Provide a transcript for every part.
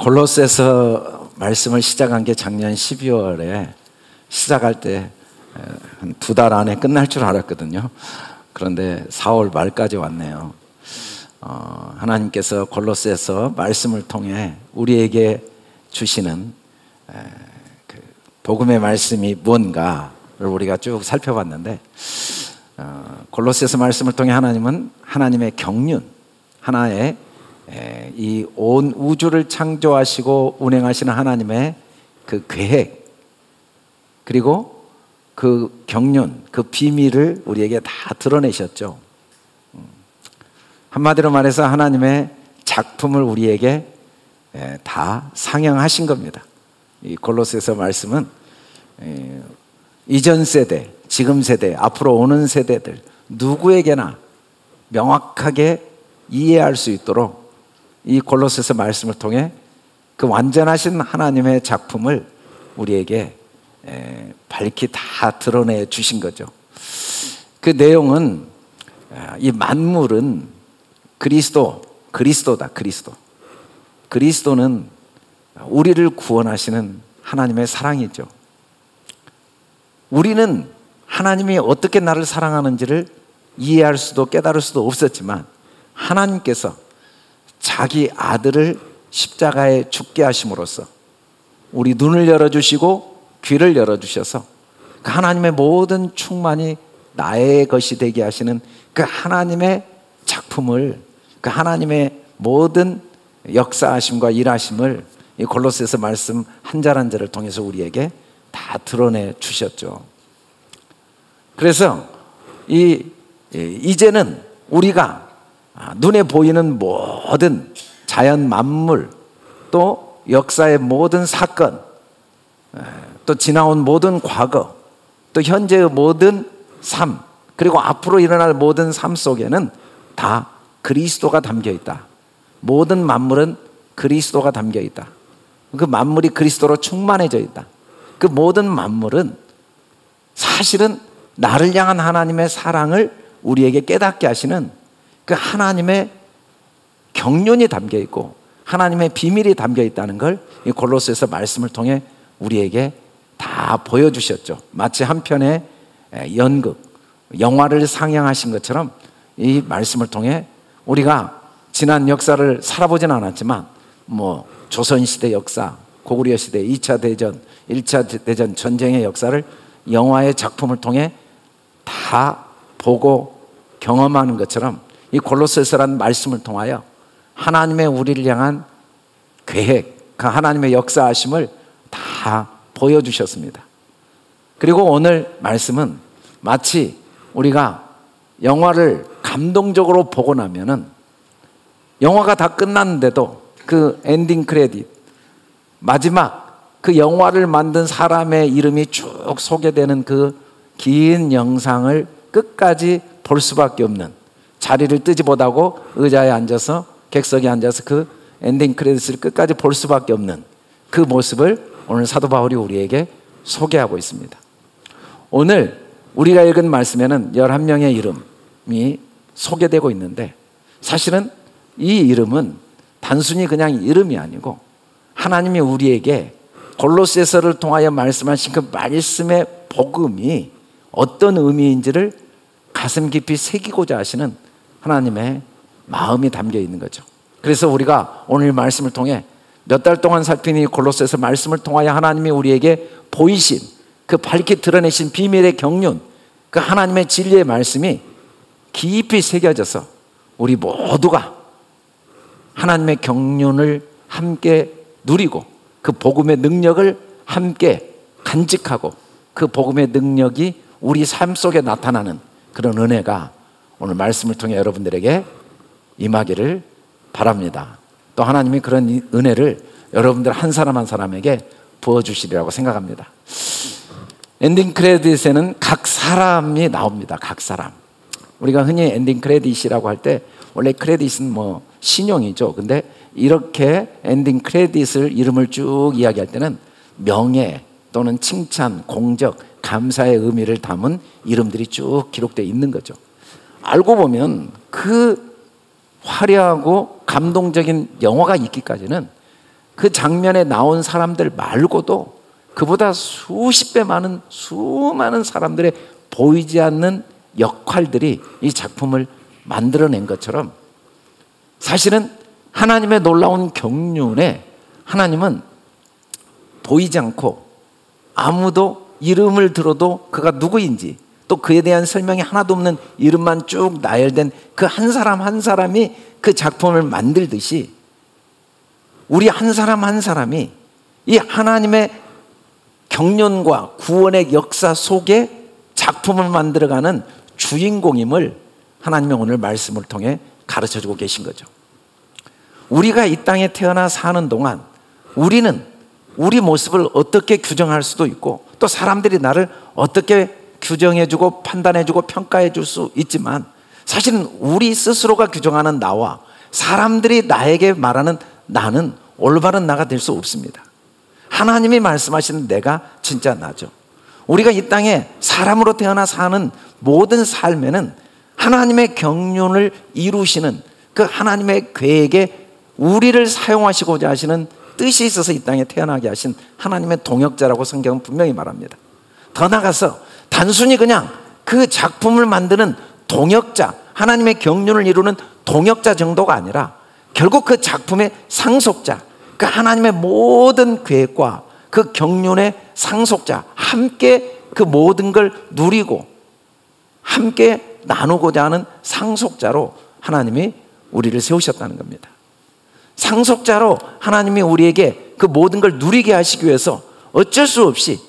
골로새서 말씀을 시작한 게 작년 12월에 시작할 때 한 2달 안에 끝날 줄 알았거든요. 그런데 4월 말까지 왔네요. 하나님께서 골로새서 말씀을 통해 우리에게 주시는 그 복음의 말씀이 뭔가를 우리가 쭉 살펴봤는데, 골로새서 말씀을 통해 하나님은 하나님의 경륜, 하나의 이 온 우주를 창조하시고 운행하시는 하나님의 그 계획, 그리고 그 경륜, 그 비밀을 우리에게 다 드러내셨죠. 한마디로 말해서 하나님의 작품을 우리에게 다 상영하신 겁니다. 이 골로새서 말씀은 이전 세대, 지금 세대, 앞으로 오는 세대들 누구에게나 명확하게 이해할 수 있도록 이 골로새서 말씀을 통해 그 완전하신 하나님의 작품을 우리에게 밝히 다 드러내 주신 거죠. 그 내용은 이 만물은 그리스도다. 그리스도는 우리를 구원하시는 하나님의 사랑이죠. 우리는 하나님이 어떻게 나를 사랑하는지를 이해할 수도 깨달을 수도 없었지만, 하나님께서 자기 아들을 십자가에 죽게 하심으로써 우리 눈을 열어주시고 귀를 열어주셔서 그 하나님의 모든 충만이 나의 것이 되게 하시는 그 하나님의 작품을, 그 하나님의 모든 역사하심과 일하심을 이 골로새서 말씀 한 절 한 절을 통해서 우리에게 다 드러내 주셨죠. 그래서 이제는 우리가 눈에 보이는 모든 자연 만물, 또 역사의 모든 사건, 또 지나온 모든 과거, 또 현재의 모든 삶, 그리고 앞으로 일어날 모든 삶 속에는 다 그리스도가 담겨 있다. 모든 만물은 그리스도가 담겨 있다. 그 만물이 그리스도로 충만해져 있다. 그 모든 만물은 사실은 나를 향한 하나님의 사랑을 우리에게 깨닫게 하시는 그 하나님의 경륜이 담겨 있고 하나님의 비밀이 담겨 있다는 걸 이 골로새서 말씀을 통해 우리에게 다 보여주셨죠. 마치 한 편의 연극, 영화를 상영하신 것처럼 이 말씀을 통해 우리가 지난 역사를 살아보진 않았지만, 조선시대 역사, 고구려 시대, 2차 대전, 1차 대전 전쟁의 역사를 영화의 작품을 통해 다 보고 경험하는 것처럼 이 골로새서라는 말씀을 통하여 하나님의 우리를 향한 계획, 그 하나님의 역사하심을 다 보여주셨습니다. 그리고 오늘 말씀은 마치 우리가 영화를 감동적으로 보고 나면은 영화가 다 끝났는데도 그 엔딩 크레딧, 마지막 그 영화를 만든 사람의 이름이 쭉 소개되는 그 긴 영상을 끝까지 볼 수밖에 없는, 자리를 뜨지 못하고 의자에 앉아서, 객석에 앉아서 그 엔딩 크레딧을 끝까지 볼 수밖에 없는 그 모습을 오늘 사도 바울이 우리에게 소개하고 있습니다. 오늘 우리가 읽은 말씀에는 11명의 이름이 소개되고 있는데, 사실은 이 이름은 단순히 그냥 이름이 아니고 하나님이 우리에게 골로새서를 통하여 말씀하신 그 말씀의 복음이 어떤 의미인지를 가슴 깊이 새기고자 하시는 하나님의 마음이 담겨 있는 거죠. 그래서 우리가 오늘 말씀을 통해 몇 달 동안 살핀 이 골로새서 말씀을 통하여 하나님이 우리에게 보이신 그 밝게 드러내신 비밀의 경륜, 그 하나님의 진리의 말씀이 깊이 새겨져서 우리 모두가 하나님의 경륜을 함께 누리고 그 복음의 능력을 함께 간직하고 그 복음의 능력이 우리 삶 속에 나타나는 그런 은혜가 오늘 말씀을 통해 여러분들에게 임하기를 바랍니다. 또 하나님이 그런 은혜를 여러분들 한 사람 한 사람에게 부어주시리라고 생각합니다. 엔딩 크레딧에는 각 사람이 나옵니다. 각 사람. 우리가 흔히 엔딩 크레딧이라고 할 때 원래 크레딧은 신용이죠. 근데 이렇게 엔딩 크레딧을 이름을 쭉 이야기할 때는 명예 또는 칭찬, 공적, 감사의 의미를 담은 이름들이 쭉 기록되어 있는 거죠. 알고 보면 그 화려하고 감동적인 영화가 있기까지는 그 장면에 나온 사람들 말고도 그보다 수십 배 많은 수많은 사람들의 보이지 않는 역할들이 이 작품을 만들어낸 것처럼, 사실은 하나님의 놀라운 경륜에 하나님은 보이지 않고 아무도 이름을 들어도 그가 누구인지, 또 그에 대한 설명이 하나도 없는 이름만 쭉 나열된 그 한 사람 한 사람이 그 작품을 만들듯이, 우리 한 사람 한 사람이 이 하나님의 경륜과 구원의 역사 속에 작품을 만들어가는 주인공임을 하나님의 오늘 말씀을 통해 가르쳐주고 계신 거죠. 우리가 이 땅에 태어나 사는 동안 우리는 우리 모습을 어떻게 규정할 수도 있고, 또 사람들이 나를 어떻게 규정해주고 판단해주고 평가해줄 수 있지만, 사실은 우리 스스로가 규정하는 나와 사람들이 나에게 말하는 나는 올바른 나가 될 수 없습니다. 하나님이 말씀하시는 내가 진짜 나죠. 우리가 이 땅에 사람으로 태어나 사는 모든 삶에는 하나님의 경륜을 이루시는 그 하나님의 계획에 우리를 사용하시고자 하시는 뜻이 있어서 이 땅에 태어나게 하신 하나님의 동역자라고 성경은 분명히 말합니다. 더 나아가서 단순히 그냥 그 작품을 만드는 동역자, 하나님의 경륜을 이루는 동역자 정도가 아니라 결국 그 작품의 상속자, 그 하나님의 모든 계획과 그 경륜의 상속자, 함께 그 모든 걸 누리고 함께 나누고자 하는 상속자로 하나님이 우리를 세우셨다는 겁니다. 상속자로 하나님이 우리에게 그 모든 걸 누리게 하시기 위해서 어쩔 수 없이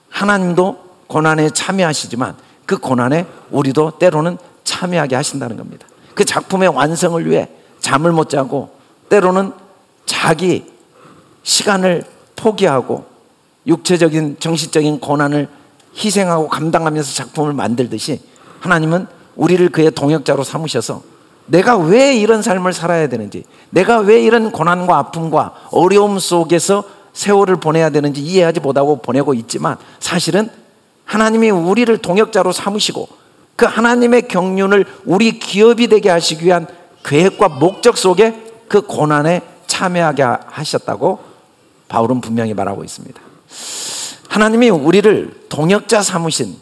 하나님도 고난에 참여하시지만 그 고난에 우리도 때로는 참여하게 하신다는 겁니다. 그 작품의 완성을 위해 잠을 못 자고 때로는 자기 시간을 포기하고 육체적인 정신적인 고난을 희생하고 감당하면서 작품을 만들듯이, 하나님은 우리를 그의 동역자로 삼으셔서 내가 왜 이런 삶을 살아야 되는지, 내가 왜 이런 고난과 아픔과 어려움 속에서 세월을 보내야 되는지 이해하지 못하고 보내고 있지만, 사실은 하나님이 우리를 동역자로 삼으시고 그 하나님의 경륜을 우리 기업이 되게 하시기 위한 계획과 목적 속에 그 고난에 참여하게 하셨다고 바울은 분명히 말하고 있습니다. 하나님이 우리를 동역자 삼으신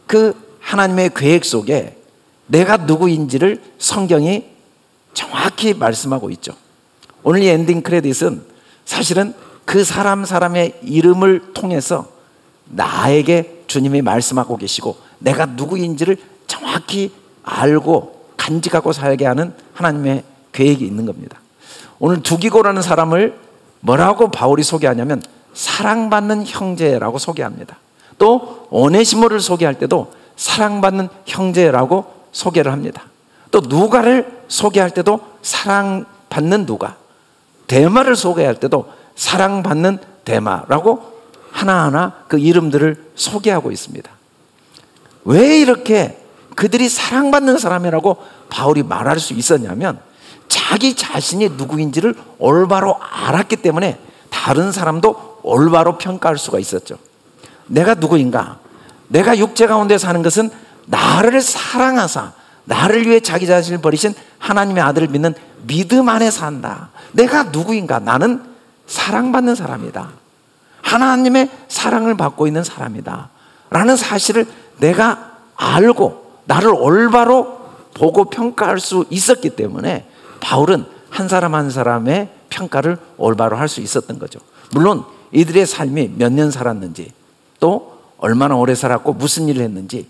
그 하나님의 계획 속에 내가 누구인지를 성경이 정확히 말씀하고 있죠. 오늘 이 엔딩 크레딧은 사실은 그 사람의 이름을 통해서 나에게 주님이 말씀하고 계시고 내가 누구인지를 정확히 알고 간직하고 살게 하는 하나님의 계획이 있는 겁니다. 오늘 두기고라는 사람을 뭐라고 바울이 소개하냐면 사랑받는 형제라고 소개합니다. 또 오네시모를 소개할 때도 사랑받는 형제라고 소개를 합니다. 또 누가를 소개할 때도 사랑받는 누가, 데마를 소개할 때도 사랑받는 데마라고 하나하나 그 이름들을 소개하고 있습니다. 왜 이렇게 그들이 사랑받는 사람이라고 바울이 말할 수 있었냐면, 자기 자신이 누구인지를 올바로 알았기 때문에 다른 사람도 올바로 평가할 수가 있었죠. 내가 누구인가? 내가 육체 가운데 사는 것은 나를 사랑하사 나를 위해 자기 자신을 버리신 하나님의 아들을 믿는 믿음 안에 산다. 내가 누구인가? 나는 사랑받는 사람이다. 하나님의 사랑을 받고 있는 사람이다 라는 사실을 내가 알고 나를 올바로 보고 평가할 수 있었기 때문에 바울은 한 사람 한 사람의 평가를 올바로 할 수 있었던 거죠. 물론 이들의 삶이 몇 년 살았는지, 또 얼마나 오래 살았고 무슨 일을 했는지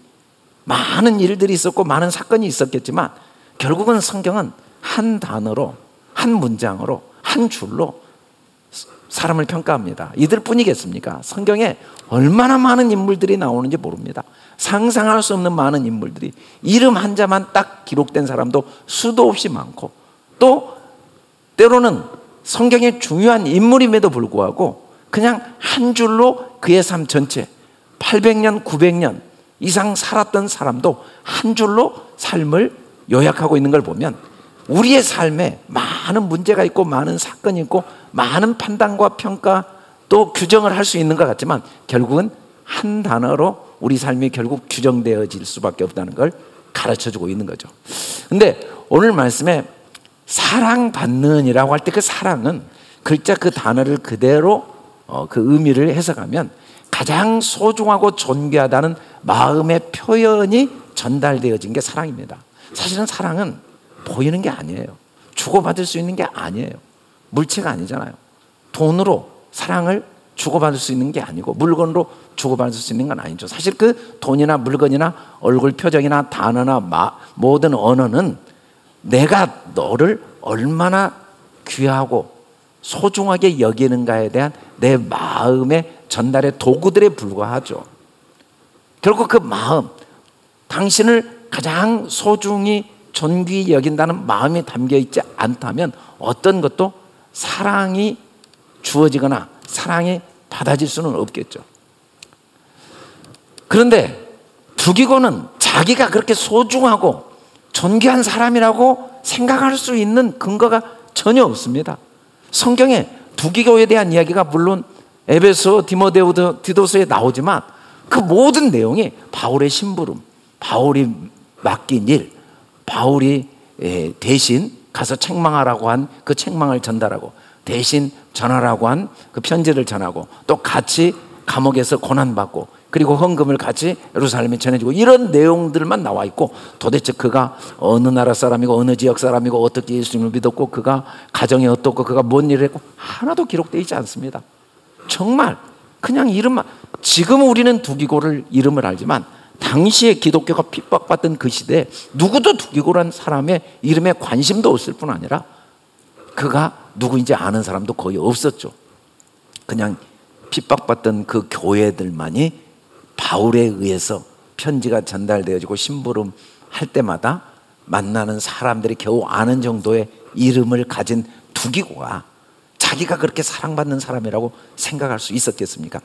많은 일들이 있었고 많은 사건이 있었겠지만, 결국은 성경은 한 단어로, 한 문장으로, 한 줄로 사람을 평가합니다. 이들 뿐이겠습니까? 성경에 얼마나 많은 인물들이 나오는지 모릅니다. 상상할 수 없는 많은 인물들이, 이름 한자만 딱 기록된 사람도 수도 없이 많고, 또 때로는 성경의 중요한 인물임에도 불구하고 그냥 한 줄로 그의 삶 전체 800년, 900년 이상 살았던 사람도 한 줄로 삶을 요약하고 있는 걸 보면, 우리의 삶에 많은 문제가 있고 많은 사건이 있고 많은 판단과 평가 또 규정을 할 수 있는 것 같지만, 결국은 한 단어로 우리 삶이 결국 규정되어질 수밖에 없다는 걸 가르쳐주고 있는 거죠. 근데 오늘 말씀에 사랑받는이라고 할 때 그 사랑은 글자 그 단어를 그대로 그 의미를 해석하면 가장 소중하고 존귀하다는 마음의 표현이 전달되어진 게 사랑입니다. 사실은 사랑은 보이는 게 아니에요. 주고받을 수 있는 게 아니에요. 물체가 아니잖아요. 돈으로 사랑을 주고받을 수 있는 게 아니고 물건으로 주고받을 수 있는 건 아니죠. 사실 그 돈이나 물건이나 얼굴 표정이나 단어나 모든 언어는 내가 너를 얼마나 귀하고 소중하게 여기는가에 대한 내 마음의 전달의 도구들에 불과하죠. 결국 그 마음, 당신을 가장 소중히 존귀히 여긴다는 마음이 담겨있지 않다면 어떤 것도 사랑이 주어지거나 사랑이 받아질 수는 없겠죠. 그런데 두기고는 자기가 그렇게 소중하고 존귀한 사람이라고 생각할 수 있는 근거가 전혀 없습니다. 성경에 두기고에 대한 이야기가 물론 에베소, 디모데오, 디도서에 나오지만 그 모든 내용이 바울의 심부름, 바울이 맡긴 일, 바울이 대신 가서 책망하라고 한 그 책망을 전달하고 대신 전하라고 한 그 편지를 전하고 또 같이 감옥에서 고난받고 그리고 헌금을 같이 예루살렘에 전해주고 이런 내용들만 나와 있고 도대체 그가 어느 나라 사람이고 어느 지역 사람이고 어떻게 예수님을 믿었고 그가 가정이 어떻고 그가 뭔 일을 했고 하나도 기록되어 있지 않습니다. 정말 그냥 이름만. 지금 우리는 두기고를 이름을 알지만 당시에 기독교가 핍박받던 그 시대에 누구도 두기고라는 사람의 이름에 관심도 없을 뿐 아니라 그가 누구인지 아는 사람도 거의 없었죠. 그냥 핍박받던 그 교회들만이 바울에 의해서 편지가 전달되어지고 심부름 할 때마다 만나는 사람들이 겨우 아는 정도의 이름을 가진 두기고가 자기가 그렇게 사랑받는 사람이라고 생각할 수 있었겠습니까?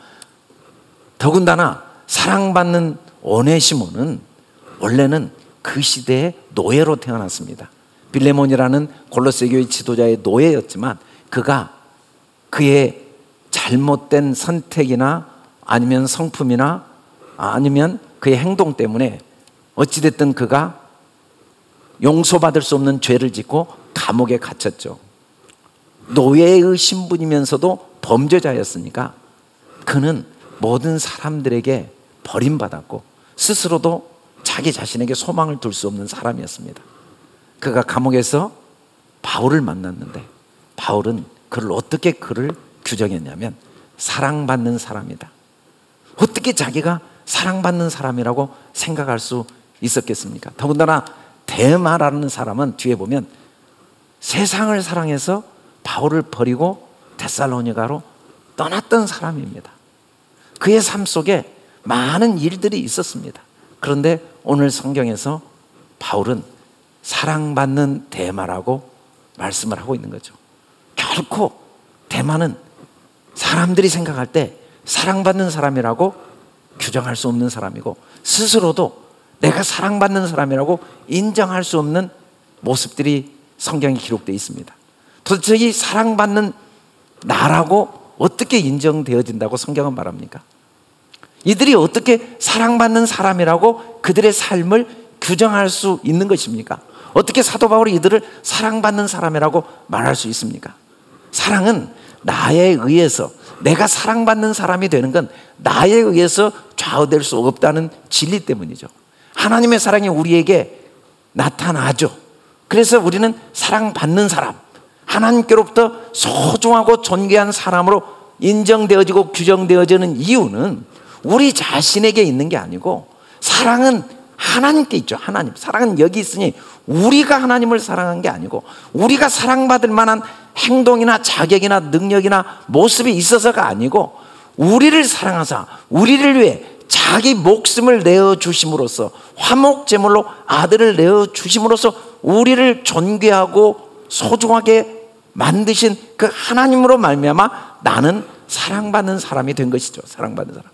더군다나 사랑받는 오네시모는 원래는 그 시대의 노예로 태어났습니다. 빌레몬이라는 골로새 교회 지도자의 노예였지만 그가 그의 잘못된 선택이나 아니면 성품이나 아니면 그의 행동 때문에 어찌됐든 그가 용서받을 수 없는 죄를 짓고 감옥에 갇혔죠. 노예의 신분이면서도 범죄자였으니까 그는 모든 사람들에게 버림받았고 스스로도 자기 자신에게 소망을 둘 수 없는 사람이었습니다. 그가 감옥에서 바울을 만났는데 바울은 그를 어떻게 그를 규정했냐면 사랑받는 사람이다. 어떻게 자기가 사랑받는 사람이라고 생각할 수 있었겠습니까? 더군다나 데마라는 사람은 뒤에 보면 세상을 사랑해서 바울을 버리고 데살로니가로 떠났던 사람입니다. 그의 삶 속에 많은 일들이 있었습니다. 그런데 오늘 성경에서 바울은 사랑받는 데마라고 말씀을 하고 있는 거죠. 결코 데마는 사람들이 생각할 때 사랑받는 사람이라고 규정할 수 없는 사람이고 스스로도 내가 사랑받는 사람이라고 인정할 수 없는 모습들이 성경에 기록되어 있습니다. 도대체 이 사랑받는 나라고 어떻게 인정되어진다고 성경은 말합니까? 이들이 어떻게 사랑받는 사람이라고 그들의 삶을 규정할 수 있는 것입니까? 어떻게 사도 바울이 이들을 사랑받는 사람이라고 말할 수 있습니까? 사랑은 나에 의해서 내가 사랑받는 사람이 되는 건 나에 의해서 좌우될 수 없다는 진리 때문이죠. 하나님의 사랑이 우리에게 나타나죠. 그래서 우리는 사랑받는 사람, 하나님께로부터 소중하고 존귀한 사람으로 인정되어지고 규정되어지는 이유는 우리 자신에게 있는 게 아니고 사랑은 하나님께 있죠. 하나님. 사랑은 여기 있으니 우리가 하나님을 사랑한 게 아니고 우리가 사랑받을 만한 행동이나 자격이나 능력이나 모습이 있어서가 아니고 우리를 사랑하사 우리를 위해 자기 목숨을 내어주심으로써 화목제물로 아들을 내어주심으로써 우리를 존귀하고 소중하게 만드신 그 하나님으로 말미암아 나는 사랑받는 사람이 된 것이죠. 사랑받는 사람.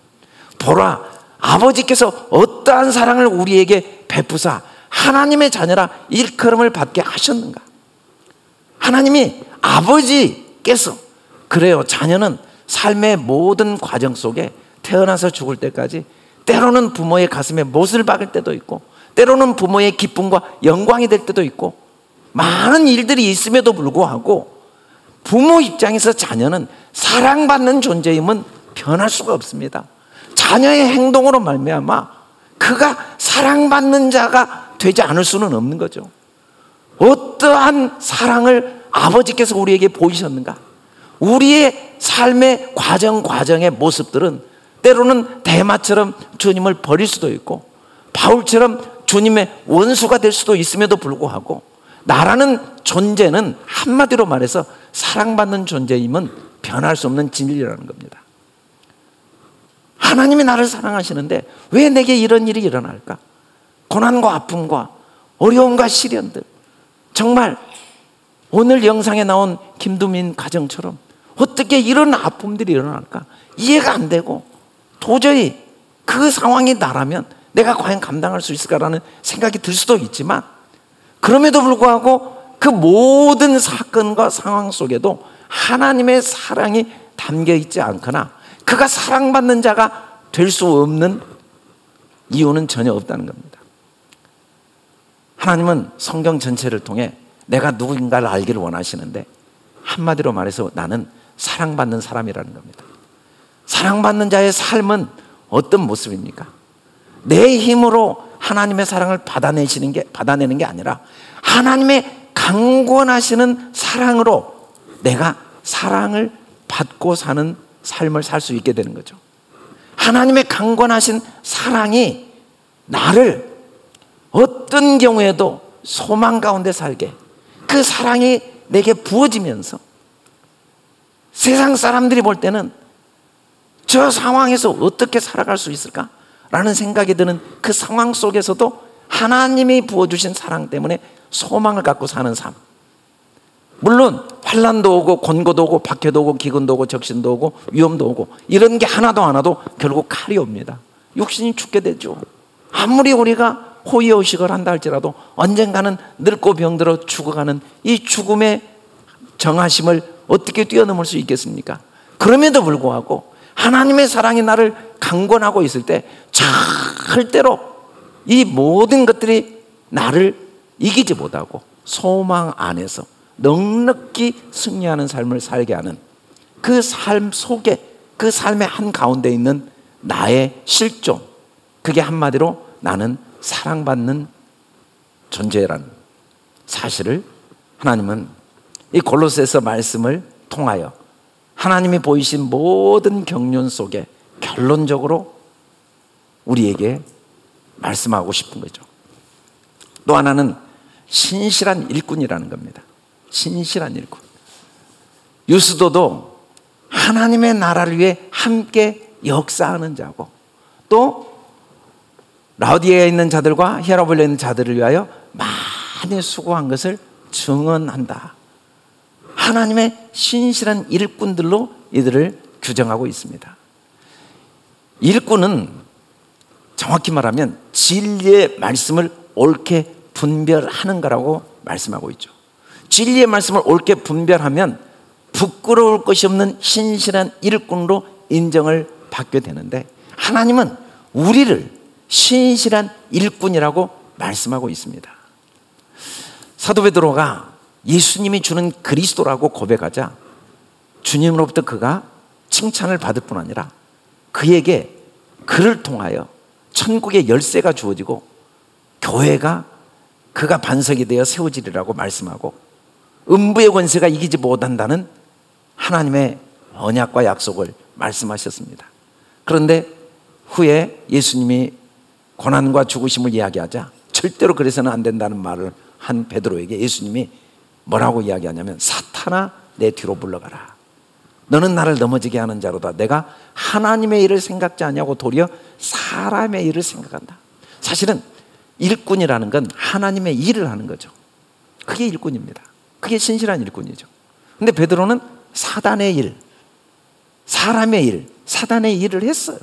보라, 아버지께서 어떠한 사랑을 우리에게 베푸사 하나님의 자녀라 일컬음을 받게 하셨는가. 하나님이 아버지께서 그래요. 자녀는 삶의 모든 과정 속에 태어나서 죽을 때까지 때로는 부모의 가슴에 못을 박을 때도 있고 때로는 부모의 기쁨과 영광이 될 때도 있고 많은 일들이 있음에도 불구하고 부모 입장에서 자녀는 사랑받는 존재임은 변할 수가 없습니다. 자녀의 행동으로 말미암아 그가 사랑받는 자가 되지 않을 수는 없는 거죠. 어떠한 사랑을 아버지께서 우리에게 보이셨는가? 우리의 삶의 과정의 모습들은 때로는 대마처럼 주님을 버릴 수도 있고 바울처럼 주님의 원수가 될 수도 있음에도 불구하고 나라는 존재는 한마디로 말해서 사랑받는 존재임은 변할 수 없는 진리라는 겁니다. 하나님이 나를 사랑하시는데 왜 내게 이런 일이 일어날까? 고난과 아픔과 어려움과 시련들, 정말 오늘 영상에 나온 김두민 가정처럼 어떻게 이런 아픔들이 일어날까? 이해가 안 되고 도저히 그 상황이 나라면 내가 과연 감당할 수 있을까라는 생각이 들 수도 있지만, 그럼에도 불구하고 그 모든 사건과 상황 속에도 하나님의 사랑이 담겨 있지 않거나 그가 사랑받는 자가 될 수 없는 이유는 전혀 없다는 겁니다. 하나님은 성경 전체를 통해 내가 누구인가를 알기를 원하시는데 한마디로 말해서 나는 사랑받는 사람이라는 겁니다. 사랑받는 자의 삶은 어떤 모습입니까? 내 힘으로 하나님의 사랑을 받아내는 게 아니라 하나님의 강권하시는 사랑으로 내가 사랑을 받고 사는 삶을 살 수 있게 되는 거죠. 하나님의 강권하신 사랑이 나를 어떤 경우에도 소망 가운데 살게, 그 사랑이 내게 부어지면서 세상 사람들이 볼 때는 저 상황에서 어떻게 살아갈 수 있을까? 라는 생각이 드는 그 상황 속에서도 하나님이 부어주신 사랑 때문에 소망을 갖고 사는 삶. 물론 환난도 오고 권고도 오고 박해도 오고 기근도 오고 적신도 오고 위험도 오고 이런 게 하나도 안 와도 결국 칼이 옵니다. 육신이 죽게 되죠. 아무리 우리가 호의호식을 한다 할지라도 언젠가는 늙고 병들어 죽어가는 이 죽음의 정하심을 어떻게 뛰어넘을 수 있겠습니까? 그럼에도 불구하고 하나님의 사랑이 나를 강권하고 있을 때 절대로 이 모든 것들이 나를 이기지 못하고 소망 안에서 넉넉히 승리하는 삶을 살게 하는 그 삶 속에, 그 삶의 한가운데 있는 나의 실존, 그게 한마디로 나는 사랑받는 존재라는 사실을 하나님은 이 골로새서 말씀을 통하여 하나님이 보이신 모든 경륜 속에 결론적으로 우리에게 말씀하고 싶은 거죠. 또 하나는 신실한 일꾼이라는 겁니다. 신실한 일꾼. 유스도도 하나님의 나라를 위해 함께 역사하는 자고, 또 라우디게아에 있는 자들과 히에라볼리에 있는 자들을 위하여 많이 수고한 것을 증언한다. 하나님의 신실한 일꾼들로 이들을 규정하고 있습니다. 일꾼은 정확히 말하면 진리의 말씀을 옳게 분별하는 거라고 말씀하고 있죠. 진리의 말씀을 옳게 분별하면 부끄러울 것이 없는 신실한 일꾼으로 인정을 받게 되는데, 하나님은 우리를 신실한 일꾼이라고 말씀하고 있습니다. 사도 베드로가 예수님이 주는 그리스도라고 고백하자 주님으로부터 그가 칭찬을 받을 뿐 아니라 그에게 그를 통하여 천국의 열쇠가 주어지고 교회가 그가 반석이 되어 세워지리라고 말씀하고 음부의 권세가 이기지 못한다는 하나님의 언약과 약속을 말씀하셨습니다. 그런데 후에 예수님이 고난과 죽으심을 이야기하자 절대로 그래서는 안 된다는 말을 한 베드로에게 예수님이 뭐라고 이야기하냐면, 사탄아 내 뒤로 물러가라. 너는 나를 넘어지게 하는 자로다. 내가 하나님의 일을 생각지 않냐고 도리어 사람의 일을 생각한다. 사실은 일꾼이라는 건 하나님의 일을 하는 거죠. 그게 일꾼입니다. 그게 신실한 일꾼이죠. 근데 베드로는 사단의 일, 사람의 일, 사단의 일을 했어요.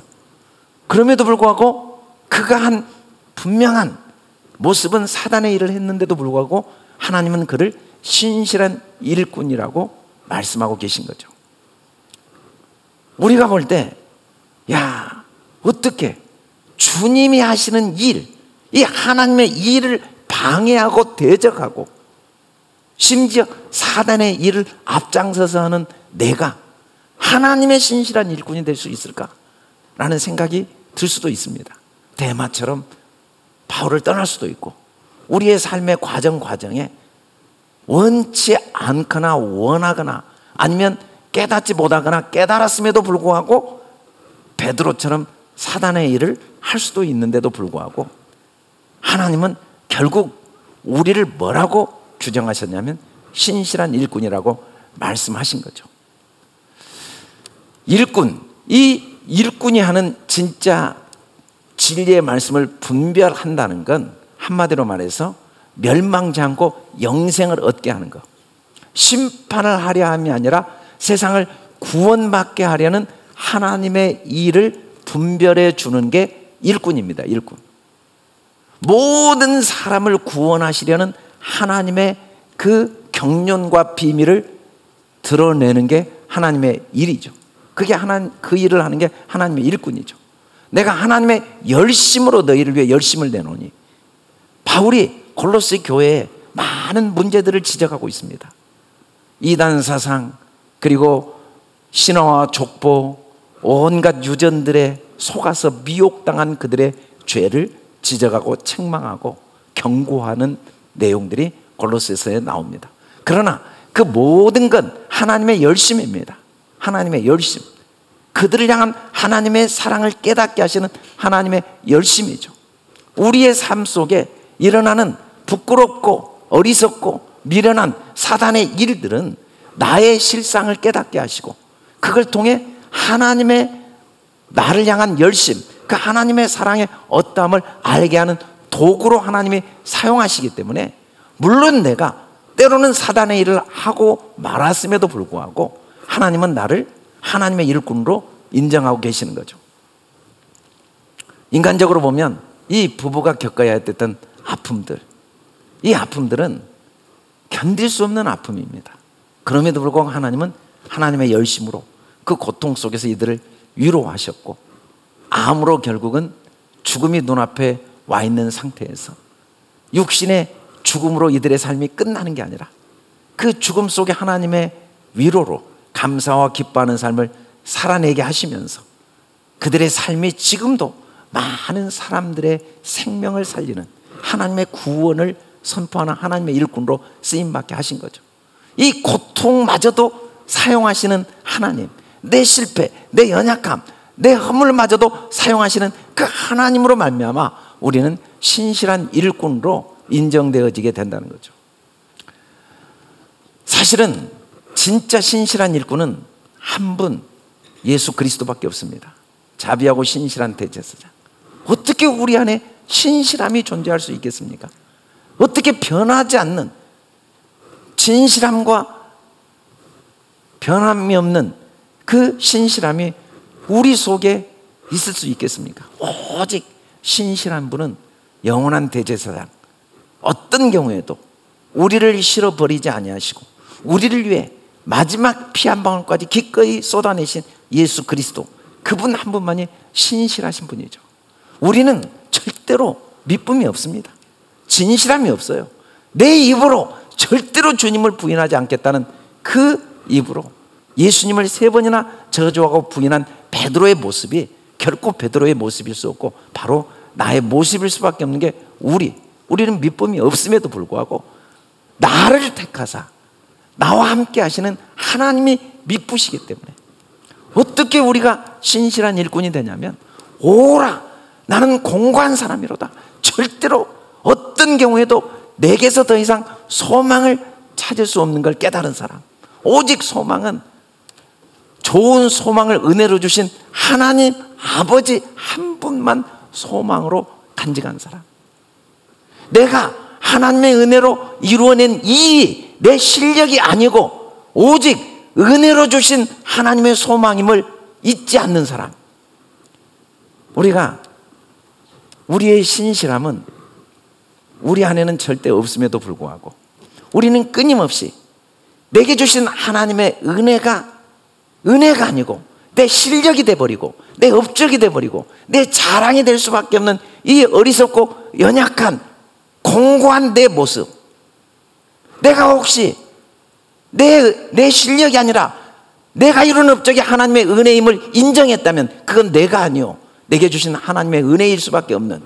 그럼에도 불구하고 그가 한 분명한 모습은 사단의 일을 했는데도 불구하고 하나님은 그를 신실한 일꾼이라고 말씀하고 계신 거죠. 우리가 볼 때, 야, 어떻게 주님이 하시는 일, 이 하나님의 일을 방해하고 대적하고 심지어 사단의 일을 앞장서서 하는 내가 하나님의 신실한 일꾼이 될 수 있을까? 라는 생각이 들 수도 있습니다. 데마처럼 바울을 떠날 수도 있고, 우리의 삶의 과정에 원치 않거나 원하거나 아니면 깨닫지 못하거나 깨달았음에도 불구하고 베드로처럼 사단의 일을 할 수도 있는데도 불구하고 하나님은 결국 우리를 뭐라고 규정하셨냐면 신실한 일꾼이라고 말씀하신 거죠. 일꾼, 이 일꾼이 하는 진짜 진리의 말씀을 분별한다는 건 한마디로 말해서 멸망지 않고 영생을 얻게 하는 것, 심판을 하려 함이 아니라 세상을 구원받게 하려는 하나님의 일을 분별해 주는 게 일꾼입니다. 일꾼. 모든 사람을 구원하시려는 하나님의 그 경륜과 비밀을 드러내는 게 하나님의 일이죠. 그게 그 일을 하는 게 하나님의 일꾼이죠. 내가 하나님의 열심으로 너희를 위해 열심을 내노니. 바울이 골로새 교회에 많은 문제들을 지적하고 있습니다. 이단 사상, 그리고 신화와 족보, 온갖 유전들에 속아서 미혹당한 그들의 죄를 지적하고 책망하고 경고하는 내용들이 골로새서에 나옵니다. 그러나 그 모든 건 하나님의 열심입니다. 하나님의 열심, 그들을 향한 하나님의 사랑을 깨닫게 하시는 하나님의 열심이죠. 우리의 삶 속에 일어나는 부끄럽고 어리석고 미련한 사단의 일들은 나의 실상을 깨닫게 하시고 그걸 통해 하나님의 나를 향한 열심, 그 하나님의 사랑의 어떠함을 알게 하는 도구로 하나님이 사용하시기 때문에, 물론 내가 때로는 사단의 일을 하고 말았음에도 불구하고 하나님은 나를 하나님의 일꾼으로 인정하고 계시는 거죠. 인간적으로 보면 이 부부가 겪어야 했던 아픔들, 이 아픔들은 견딜 수 없는 아픔입니다. 그럼에도 불구하고 하나님은 하나님의 열심으로 그 고통 속에서 이들을 위로하셨고, 암으로 결국은 죽음이 눈앞에 와 있는 상태에서 육신의 죽음으로 이들의 삶이 끝나는 게 아니라 그 죽음 속에 하나님의 위로로 감사와 기뻐하는 삶을 살아내게 하시면서 그들의 삶이 지금도 많은 사람들의 생명을 살리는 하나님의 구원을 선포하는 하나님의 일꾼으로 쓰임받게 하신 거죠. 이 고통마저도 사용하시는 하나님, 내 실패, 내 연약함, 내 허물마저도 사용하시는 그 하나님으로 말미암아 우리는 신실한 일꾼으로 인정되어지게 된다는 거죠. 사실은 진짜 신실한 일꾼은 한 분, 예수 그리스도밖에 없습니다. 자비하고 신실한 대제사장. 어떻게 우리 안에 신실함이 존재할 수 있겠습니까? 어떻게 변하지 않는 진실함과 변함이 없는 그 신실함이 우리 속에 있을 수 있겠습니까? 오직 신실한 분은 영원한 대제사장, 어떤 경우에도 우리를 실어버리지 아니하시고 우리를 위해 마지막 피 한 방울까지 기꺼이 쏟아내신 예수 그리스도, 그분 한 분만이 신실하신 분이죠. 우리는 절대로 미쁨이 없습니다. 진실함이 없어요. 내 입으로 절대로 주님을 부인하지 않겠다는 그 입으로 예수님을 3번이나 저주하고 부인한 베드로의 모습이 결코 베드로의 모습일 수 없고 바로 나의 모습일 수밖에 없는 게 우리는 미쁨이 없음에도 불구하고 나를 택하사 나와 함께 하시는 하나님이 미쁘시기 때문에 어떻게 우리가 신실한 일꾼이 되냐면, 오라 나는 공고한 사람이로다, 절대로 어떤 경우에도 내게서 더 이상 소망을 찾을 수 없는 걸 깨달은 사람, 오직 소망은 좋은 소망을 은혜로 주신 하나님 아버지 한 분만 소망으로 간직한 사람, 내가 하나님의 은혜로 이루어낸 이 내 실력이 아니고 오직 은혜로 주신 하나님의 소망임을 잊지 않는 사람. 우리의 신실함은 우리 안에는 절대 없음에도 불구하고 우리는 끊임없이 내게 주신 하나님의 은혜가 아니고 내 실력이 돼버리고 내 업적이 돼버리고 내 자랑이 될 수밖에 없는 이 어리석고 연약한 공고한 내 모습, 내가 혹시 내 실력이 아니라 내가 이룬 업적이 하나님의 은혜임을 인정했다면 그건 내가 아니요, 내게 주신 하나님의 은혜일 수밖에 없는,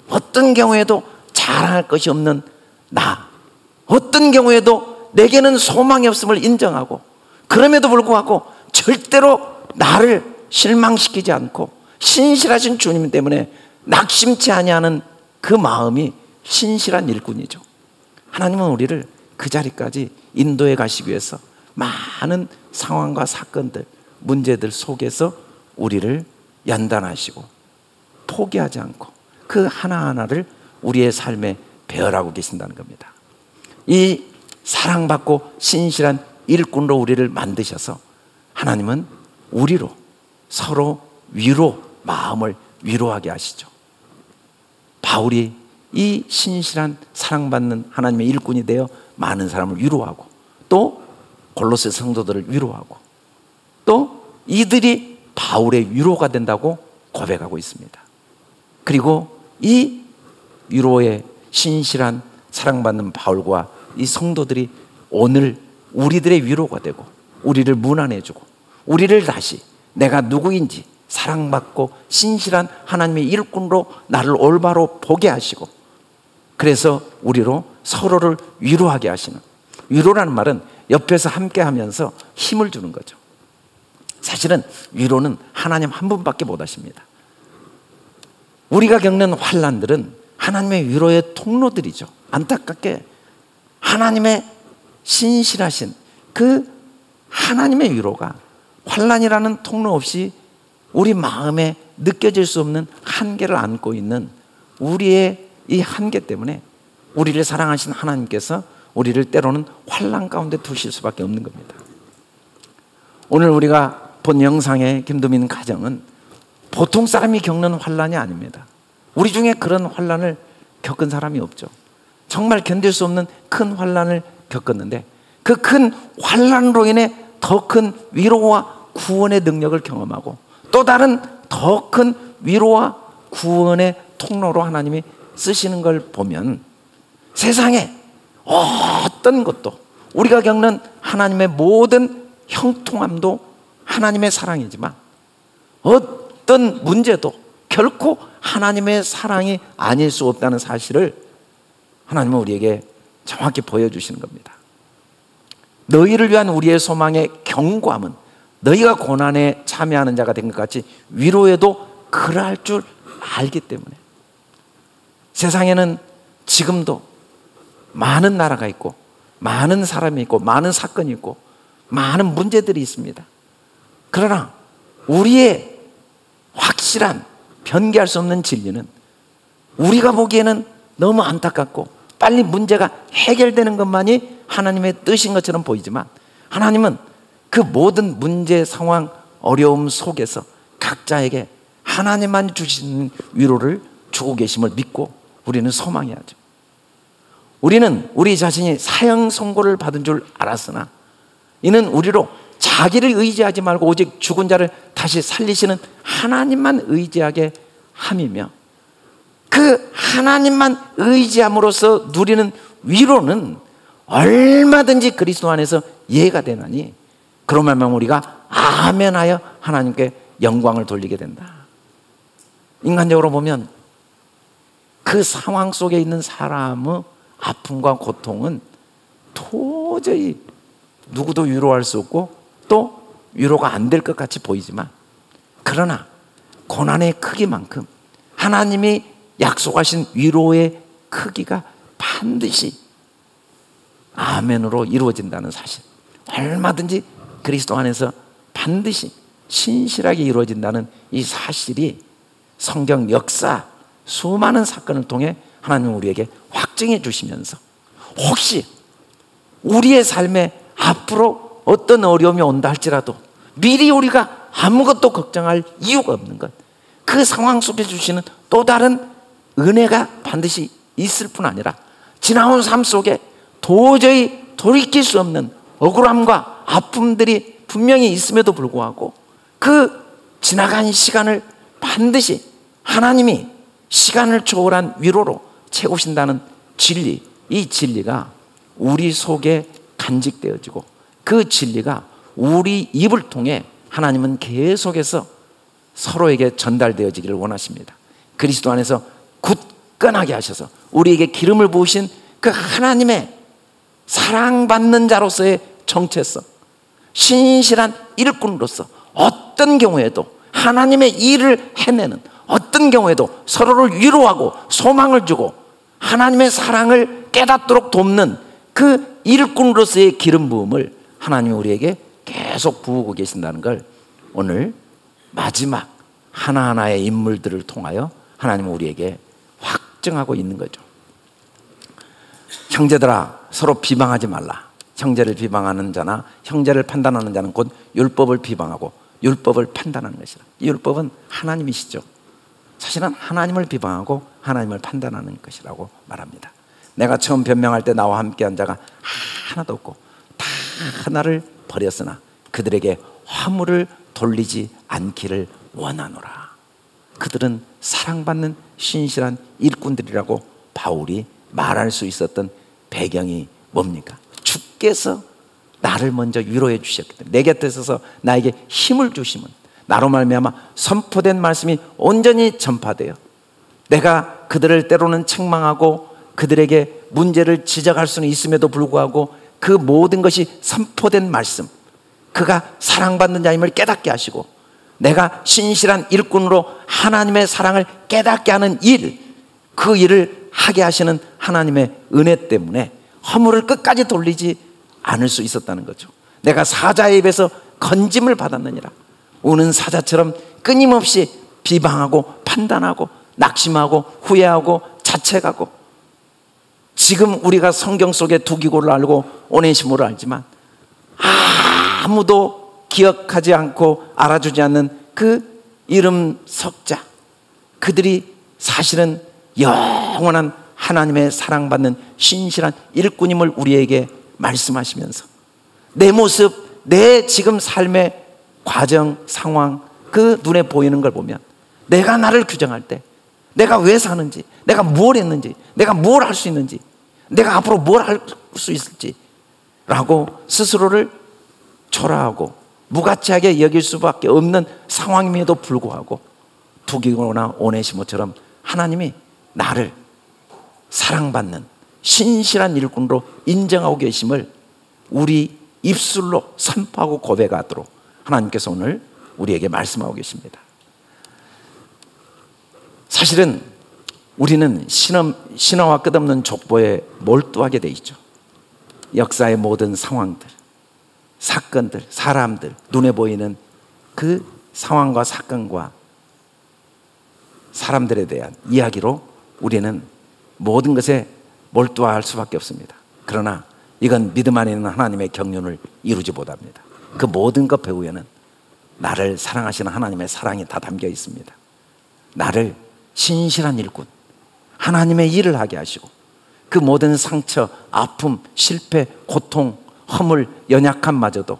어떤 경우에도 자랑할 것이 없는 나, 어떤 경우에도 내게는 소망이 없음을 인정하고, 그럼에도 불구하고 절대로 나를 실망시키지 않고 신실하신 주님 때문에 낙심치 아니하는 그 마음이 신실한 일꾼이죠. 하나님은 우리를 그 자리까지 인도해 가시기 위해서 많은 상황과 사건들, 문제들 속에서 우리를 연단하시고 포기하지 않고 그 하나하나를 우리의 삶에 배열하고 계신다는 겁니다. 이 사랑받고 신실한 일꾼으로 우리를 만드셔서 하나님은 우리로 서로 마음을 위로하게 하시죠. 바울이 이 신실한 사랑받는 하나님의 일꾼이 되어 많은 사람을 위로하고, 또 골로새 성도들을 위로하고, 또 이들이 바울의 위로가 된다고 고백하고 있습니다. 그리고 이 위로의 신실한 사랑받는 바울과 이 성도들이 오늘 우리들의 위로가 되고 우리를 문안해주고 우리를 다시 내가 누구인지 사랑받고 신실한 하나님의 일꾼으로 나를 올바로 보게 하시고, 그래서 우리로 서로를 위로하게 하시는, 위로라는 말은 옆에서 함께 하면서 힘을 주는 거죠. 사실은 위로는 하나님 한 분밖에 못 하십니다. 우리가 겪는 환난들은 하나님의 위로의 통로들이죠. 안타깝게 하나님의 신실하신 그 하나님의 위로가 환난이라는 통로 없이 우리 마음에 느껴질 수 없는 한계를 안고 있는 우리의 이 한계 때문에 우리를 사랑하신 하나님께서 우리를 때로는 환난 가운데 두실 수밖에 없는 겁니다. 오늘 우리가 본 영상의 김두민 가정은 보통 사람이 겪는 환난이 아닙니다. 우리 중에 그런 환난을 겪은 사람이 없죠. 정말 견딜 수 없는 큰 환난을 겪었는데 그 큰 환난으로 인해 더 큰 위로와 구원의 능력을 경험하고, 또 다른 더 큰 위로와 구원의 통로로 하나님이 쓰시는 걸 보면 세상에 어떤 것도, 우리가 겪는 하나님의 모든 형통함도 하나님의 사랑이지만 어떤 문제도 결코 하나님의 사랑이 아닐 수 없다는 사실을 하나님은 우리에게 정확히 보여주시는 겁니다. 너희를 위한 우리의 소망의 견고함은 너희가 고난에 참여하는 자가 된 것 같이 위로에도 그러할 줄 알기 때문에. 세상에는 지금도 많은 나라가 있고 많은 사람이 있고 많은 사건이 있고 많은 문제들이 있습니다. 그러나 우리의 확실한 변개할 수 없는 진리는, 우리가 보기에는 너무 안타깝고 빨리 문제가 해결되는 것만이 하나님의 뜻인 것처럼 보이지만, 하나님은 그 모든 문제, 상황, 어려움 속에서 각자에게 하나님만 주시는 위로를 주고 계심을 믿고 우리는 소망해야죠. 우리는 우리 자신이 사형 선고를 받은 줄 알았으나 이는 우리로 자기를 의지하지 말고 오직 죽은 자를 다시 살리시는 하나님만 의지하게 함이며, 그 하나님만 의지함으로써 누리는 위로는 얼마든지 그리스도 안에서 이해가 되나니, 그런 말만 우리가 아멘하여 하나님께 영광을 돌리게 된다. 인간적으로 보면 그 상황 속에 있는 사람의 아픔과 고통은 도저히 누구도 위로할 수 없고 또 위로가 안 될 것 같이 보이지만, 그러나 고난의 크기만큼 하나님이 약속하신 위로의 크기가 반드시 아멘으로 이루어진다는 사실, 얼마든지 그리스도 안에서 반드시 신실하게 이루어진다는 이 사실이 성경 역사 수많은 사건을 통해 하나님은 우리에게 확증해 주시면서, 혹시 우리의 삶에 앞으로 어떤 어려움이 온다 할지라도 미리 우리가 아무것도 걱정할 이유가 없는 것, 그 상황 속에 주시는 또 다른 은혜가 반드시 있을 뿐 아니라 지나온 삶 속에 도저히 돌이킬 수 없는 억울함과 아픔들이 분명히 있음에도 불구하고 그 지나간 시간을 반드시 하나님이 시간을 초월한 위로로 채우신다는 진리, 이 진리가 우리 속에 간직되어지고 그 진리가 우리 입을 통해 하나님은 계속해서 서로에게 전달되어지기를 원하십니다. 그리스도 안에서 굳건하게 하셔서 우리에게 기름을 부으신 그 하나님의 사랑받는 자로서의 정체성, 신실한 일꾼으로서 어떤 경우에도 하나님의 일을 해내는, 어떤 경우에도 서로를 위로하고 소망을 주고 하나님의 사랑을 깨닫도록 돕는 그 일꾼으로서의 기름 부음을 하나님이 우리에게 계속 부으고 계신다는 걸 오늘 마지막 하나하나의 인물들을 통하여 하나님은 우리에게 확증하고 있는 거죠. 형제들아, 서로 비방하지 말라. 형제를 비방하는 자나 형제를 판단하는 자는 곧 율법을 비방하고 율법을 판단하는 것이라. 이 율법은 하나님이시죠. 사실은 하나님을 비방하고 하나님을 판단하는 것이라고 말합니다. 내가 처음 변명할 때 나와 함께한 자가 하나도 없고 다 하나를 버렸으나 그들에게 화물을 돌리지 않기를 원하노라. 그들은 사랑받는 신실한 일꾼들이라고 바울이 말할 수 있었던 배경이 뭡니까? 주께서 나를 먼저 위로해 주셨기 때문에 내 곁에 서서 나에게 힘을 주시면 나로 말미암아 선포된 말씀이 온전히 전파되어 내가 그들을 때로는 책망하고 그들에게 문제를 지적할 수는 있음에도 불구하고 그 모든 것이 선포된 말씀, 그가 사랑받는 자임을 깨닫게 하시고 내가 신실한 일꾼으로 하나님의 사랑을 깨닫게 하는 일, 그 일을 하게 하시는 하나님의 은혜 때문에 허물을 끝까지 돌리지 않을 수 있었다는 거죠. 내가 사자의 입에서 건짐을 받았느니라. 우는 사자처럼 끊임없이 비방하고 판단하고 낙심하고 후회하고 자책하고, 지금 우리가 성경 속에 두기고를 알고 오네시모를 알지만 아무도 기억하지 않고 알아주지 않는 그 이름 석자, 그들이 사실은 영원한 하나님의 사랑받는 신실한 일꾼임을 우리에게 말씀하시면서 내 모습, 내 지금 삶의 과정, 상황, 그 눈에 보이는 걸 보면 내가 나를 규정할 때 내가 왜 사는지, 내가 뭘 했는지, 내가 뭘 할 수 있는지, 내가 앞으로 뭘 할 수 있을지 라고 스스로를 초라하고 무가치하게 여길 수밖에 없는 상황임에도 불구하고 두기고나 오네시모처럼 하나님이 나를 사랑받는 신실한 일꾼으로 인정하고 계심을 우리 입술로 선포하고 고백하도록 하나님께서 오늘 우리에게 말씀하고 계십니다. 사실은 우리는 신화와 끝없는 족보에 몰두하게 돼 있죠. 역사의 모든 상황들, 사건들, 사람들, 눈에 보이는 그 상황과 사건과 사람들에 대한 이야기로 우리는 모든 것에 몰두할 수밖에 없습니다. 그러나 이건 믿음 안에 있는 하나님의 경륜을 이루지 못합니다. 그 모든 것 배후에는 나를 사랑하시는 하나님의 사랑이 다 담겨 있습니다. 나를 신실한 일꾼, 하나님의 일을 하게 하시고 그 모든 상처, 아픔, 실패, 고통, 허물, 연약함마저도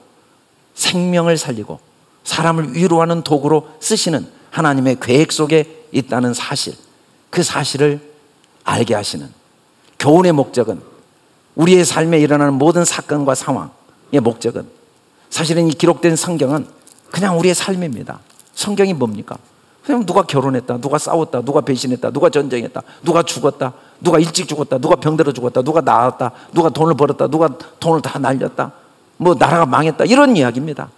생명을 살리고 사람을 위로하는 도구로 쓰시는 하나님의 계획 속에 있다는 사실, 그 사실을 알게 하시는 교훈의 목적은, 우리의 삶에 일어나는 모든 사건과 상황의 목적은, 사실은 이 기록된 성경은 그냥 우리의 삶입니다. 성경이 뭡니까? 그냥 누가 결혼했다, 누가 싸웠다, 누가 배신했다, 누가 전쟁했다, 누가 죽었다, 누가 일찍 죽었다, 누가 병들어 죽었다, 누가 나았다, 누가 돈을 벌었다, 누가 돈을 다 날렸다, 뭐 나라가 망했다, 이런 이야기입니다.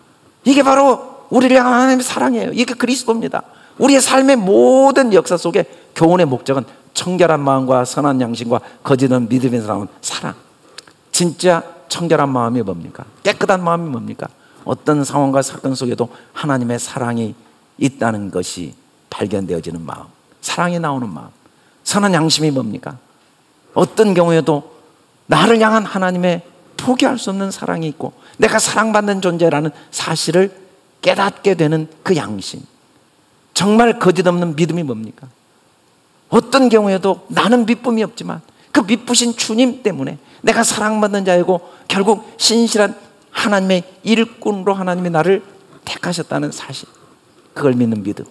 이게 바로 우리를 향한 하나님의 사랑이에요. 이게 그리스도입니다. 우리의 삶의 모든 역사 속에 교훈의 목적은 청결한 마음과 선한 양심과 거짓 없는 믿음에서 나온 사랑. 진짜 청결한 마음이 뭡니까? 깨끗한 마음이 뭡니까? 어떤 상황과 사건 속에도 하나님의 사랑이 있다는 것이 발견되어지는 마음, 사랑이 나오는 마음. 선한 양심이 뭡니까? 어떤 경우에도 나를 향한 하나님의 포기할 수 없는 사랑이 있고 내가 사랑받는 존재라는 사실을 깨닫게 되는 그 양심. 정말 거짓 없는 믿음이 뭡니까? 어떤 경우에도 나는 믿음이 없지만 그 믿으신 주님 때문에 내가 사랑받는 자이고 결국 신실한 하나님의 일꾼으로 하나님이 나를 택하셨다는 사실, 그걸 믿는 믿음.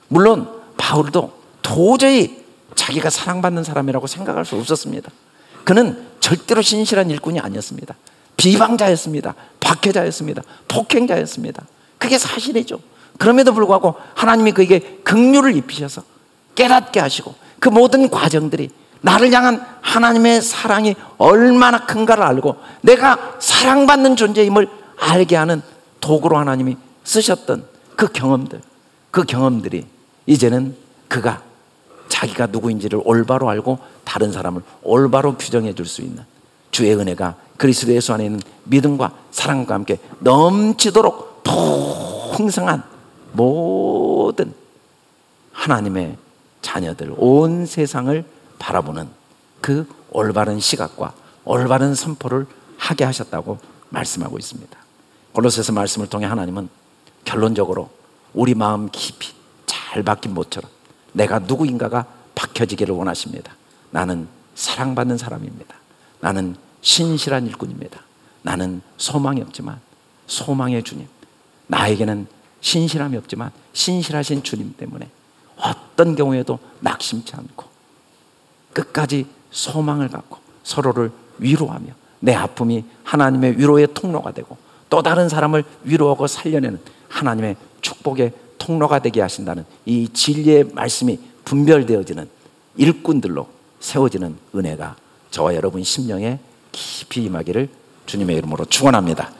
물론 바울도 도저히 자기가 사랑받는 사람이라고 생각할 수 없었습니다. 그는 절대로 신실한 일꾼이 아니었습니다. 비방자였습니다. 박해자였습니다. 폭행자였습니다. 그게 사실이죠. 그럼에도 불구하고 하나님이 그에게 긍휼을 입히셔서 깨닫게 하시고 그 모든 과정들이 나를 향한 하나님의 사랑이 얼마나 큰가를 알고 내가 사랑받는 존재임을 알게 하는 도구로 하나님이 쓰셨던 그 경험들이 이제는 그가 자기가 누구인지를 올바로 알고 다른 사람을 올바로 규정해 줄 수 있는 주의 은혜가 그리스도 예수 안에 있는 믿음과 사랑과 함께 넘치도록 풍성한 모든 하나님의 자녀들, 온 세상을 바라보는 그 올바른 시각과 올바른 선포를 하게 하셨다고 말씀하고 있습니다. 골로새서 말씀을 통해 하나님은 결론적으로 우리 마음 깊이 잘 박힌 못처럼 내가 누구인가가 박혀지기를 원하십니다. 나는 사랑받는 사람입니다. 나는 신실한 일꾼입니다. 나는 소망이 없지만 소망의 주님, 나에게는 신실함이 없지만 신실하신 주님 때문에 어떤 경우에도 낙심치 않고 끝까지 소망을 갖고 서로를 위로하며 내 아픔이 하나님의 위로의 통로가 되고 또 다른 사람을 위로하고 살려내는 하나님의 축복의 통로가 되게 하신다는 이 진리의 말씀이 분별되어지는 일꾼들로 세워지는 은혜가 저와 여러분 심령에 깊이 임하기를 주님의 이름으로 축원합니다.